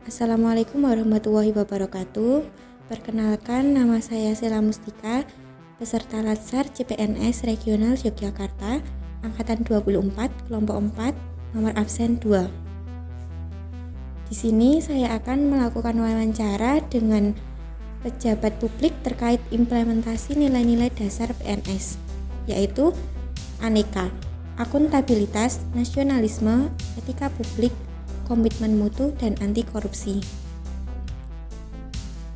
Assalamualaikum warahmatullahi wabarakatuh. Perkenalkan, nama saya Sela Mustika, peserta Latsar CPNS Regional Yogyakarta, Angkatan 24, kelompok 4, nomor absen 2. Di sini saya akan melakukan wawancara dengan pejabat publik terkait implementasi nilai-nilai dasar PNS, yaitu aneka, akuntabilitas, nasionalisme, etika publik, komitmen mutu, dan anti korupsi.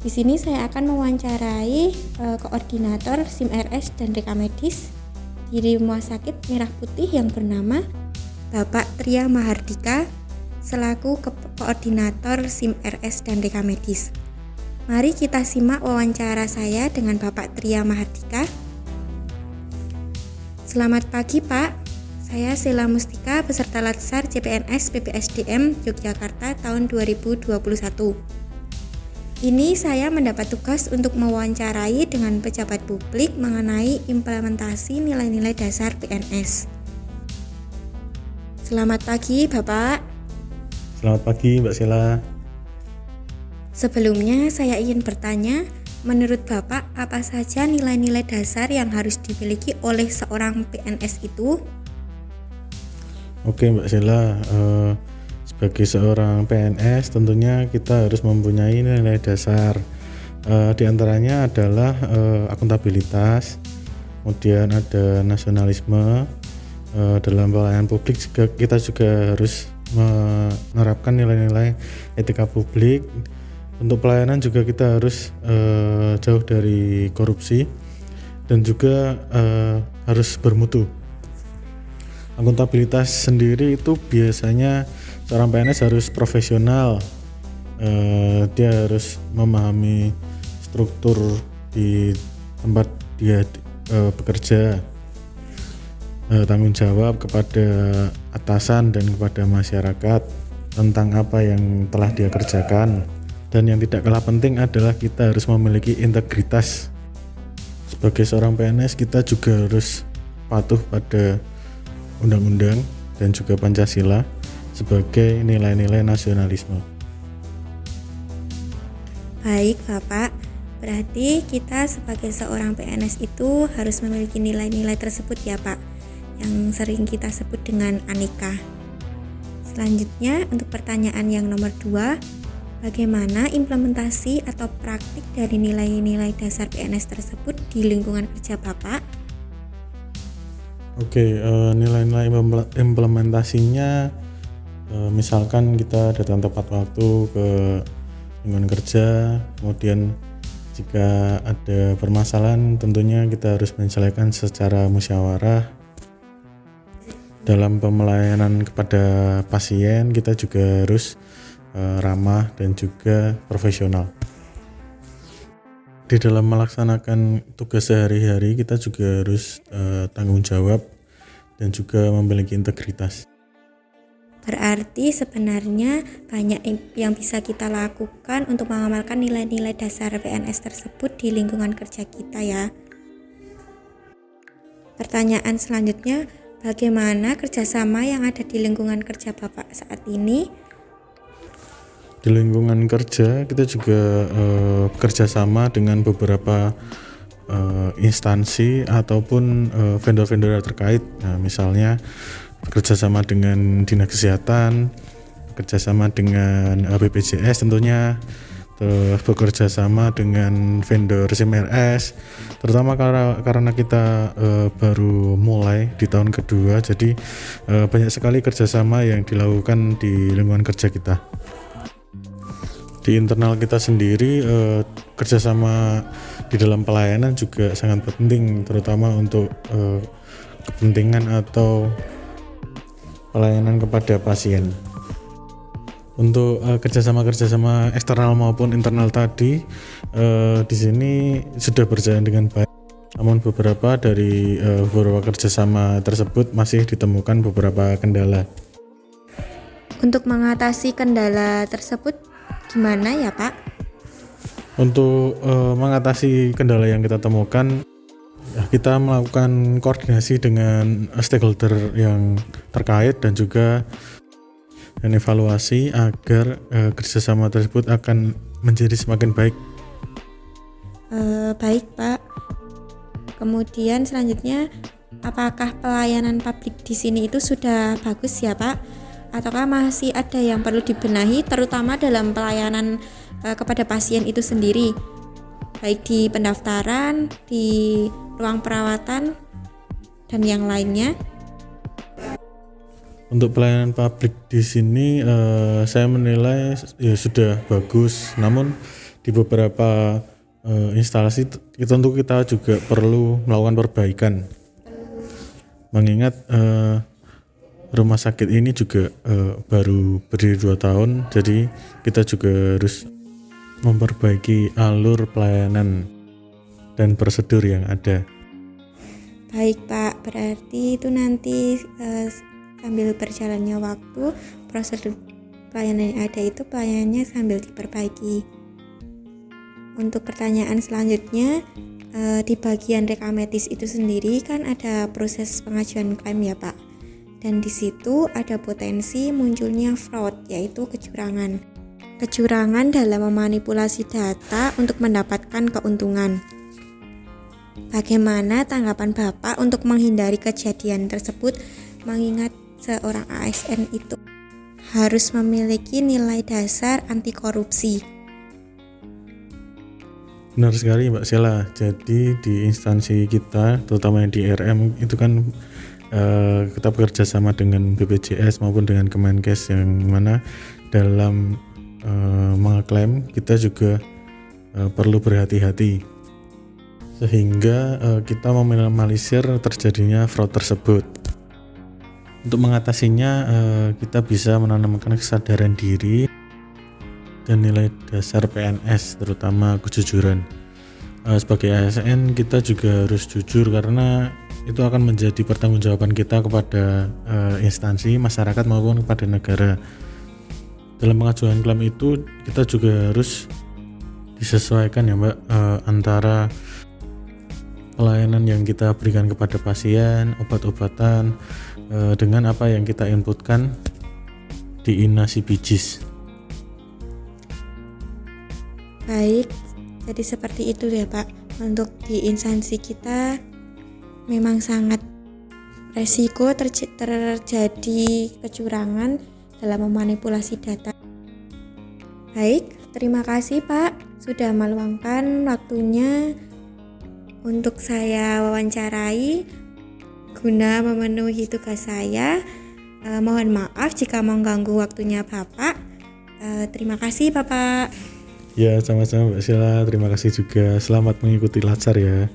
Di sini saya akan mewawancarai koordinator SIM-RS dan Rekamedis di Rumah Sakit Merah Putih yang bernama Bapak Tria Mahardika selaku koordinator SIM-RS dan Rekamedis. Mari kita simak wawancara saya dengan Bapak Tria Mahardika. Selamat pagi, Pak. Saya Sela Mustika, peserta Latsar CPNS PPSDM Yogyakarta tahun 2021. Ini saya mendapat tugas untuk mewawancarai dengan pejabat publik mengenai implementasi nilai-nilai dasar PNS. Selamat pagi, Bapak. Selamat pagi, Mbak Sela. Sebelumnya saya ingin bertanya, menurut Bapak apa saja nilai-nilai dasar yang harus dimiliki oleh seorang PNS itu? Oke, Mbak Sela, sebagai seorang PNS tentunya kita harus mempunyai nilai dasar. Di antaranya adalah akuntabilitas, kemudian ada nasionalisme. Dalam pelayanan publik kita juga harus menerapkan nilai-nilai etika publik. Untuk pelayanan juga kita harus jauh dari korupsi dan juga harus bermutu. Akuntabilitas sendiri itu biasanya seorang PNS harus profesional, dia harus memahami struktur di tempat dia bekerja, tanggung jawab kepada atasan dan kepada masyarakat tentang apa yang telah dia kerjakan. Dan yang tidak kalah penting adalah kita harus memiliki integritas. Sebagai seorang PNS kita juga harus patuh pada undang-undang dan juga Pancasila sebagai nilai-nilai nasionalisme. Baik, Bapak. Berarti kita sebagai seorang PNS itu harus memiliki nilai-nilai tersebut ya, Pak, yang sering kita sebut dengan aneka. Selanjutnya untuk pertanyaan yang nomor 2, bagaimana implementasi atau praktik dari nilai-nilai dasar PNS tersebut di lingkungan kerja Bapak? Oke, nilai-nilai implementasinya, misalkan kita datang tepat waktu ke lingkungan kerja, kemudian jika ada permasalahan tentunya kita harus menyelesaikan secara musyawarah. Dalam pelayanan kepada pasien kita juga harus ramah dan juga profesional. Di dalam melaksanakan tugas sehari-hari kita juga harus tanggung jawab dan juga memiliki integritas. Berarti sebenarnya banyak yang bisa kita lakukan untuk mengamalkan nilai-nilai dasar PNS tersebut di lingkungan kerja kita ya. Pertanyaan selanjutnya, bagaimana kerjasama yang ada di lingkungan kerja Bapak saat ini? Di lingkungan kerja kita juga bekerja sama dengan beberapa instansi ataupun vendor-vendor terkait. Nah, misalnya bekerja sama dengan Dinas Kesehatan, bekerja sama dengan BPJS tentunya, terus bekerja sama dengan vendor SIM-RS, terutama karena kita baru mulai di tahun kedua, jadi banyak sekali kerjasama yang dilakukan di lingkungan kerja kita. Di internal kita sendiri kerjasama di dalam pelayanan juga sangat penting, terutama untuk kepentingan atau pelayanan kepada pasien. Untuk kerjasama eksternal maupun internal tadi di sini sudah berjalan dengan baik. Namun beberapa dari beberapa kerjasama tersebut masih ditemukan beberapa kendala. Untuk mengatasi kendala tersebut gimana ya, Pak? Untuk mengatasi kendala yang kita temukan, kita melakukan koordinasi dengan stakeholder yang terkait dan juga evaluasi agar kerjasama tersebut akan menjadi semakin baik. Baik Pak. Kemudian selanjutnya, apakah pelayanan publik di sini itu sudah bagus ya Pak? Ataukah masih ada yang perlu dibenahi, terutama dalam pelayanan kepada pasien itu sendiri, baik di pendaftaran, di ruang perawatan, dan yang lainnya? Untuk pelayanan publik di sini saya menilai ya sudah bagus, namun di beberapa instalasi tentu kita juga perlu melakukan perbaikan. Mengingat rumah sakit ini juga baru berdiri 2 tahun, jadi kita juga harus memperbaiki alur pelayanan dan prosedur yang ada. Baik Pak, berarti itu nanti sambil berjalannya waktu, prosedur pelayanan yang ada itu pelayanannya sambil diperbaiki. Untuk pertanyaan selanjutnya, di bagian rekam medis itu sendiri kan ada proses pengajuan klaim ya Pak, dan di situ ada potensi munculnya fraud, yaitu kecurangan dalam memanipulasi data untuk mendapatkan keuntungan. Bagaimana tanggapan Bapak untuk menghindari kejadian tersebut, mengingat seorang ASN itu harus memiliki nilai dasar anti korupsi? Benar sekali Mbak Sela. Jadi di instansi kita, terutama yang di RM itu kan kita bekerja sama dengan BPJS maupun dengan Kemenkes, yang mana dalam mengeklaim kita juga perlu berhati-hati sehingga kita meminimalisir terjadinya fraud tersebut. Untuk mengatasinya kita bisa menanamkan kesadaran diri dan nilai dasar PNS, terutama kejujuran. Sebagai ASN kita juga harus jujur, karena itu akan menjadi pertanggungjawaban kita kepada instansi, masyarakat maupun kepada negara. Dalam pengajuan klaim itu kita juga harus disesuaikan ya Mbak, antara pelayanan yang kita berikan kepada pasien, obat-obatan, dengan apa yang kita inputkan di INA CPJIS. Baik, jadi seperti itu ya Pak. Untuk di instansi kita memang sangat resiko terjadi kecurangan dalam memanipulasi data. Baik, terima kasih Pak sudah meluangkan waktunya untuk saya wawancarai guna memenuhi tugas saya. Mohon maaf jika mengganggu waktunya Bapak. Terima kasih Bapak. Ya, sama-sama Mbak Sheila. Terima kasih juga. Selamat mengikuti Latsar ya.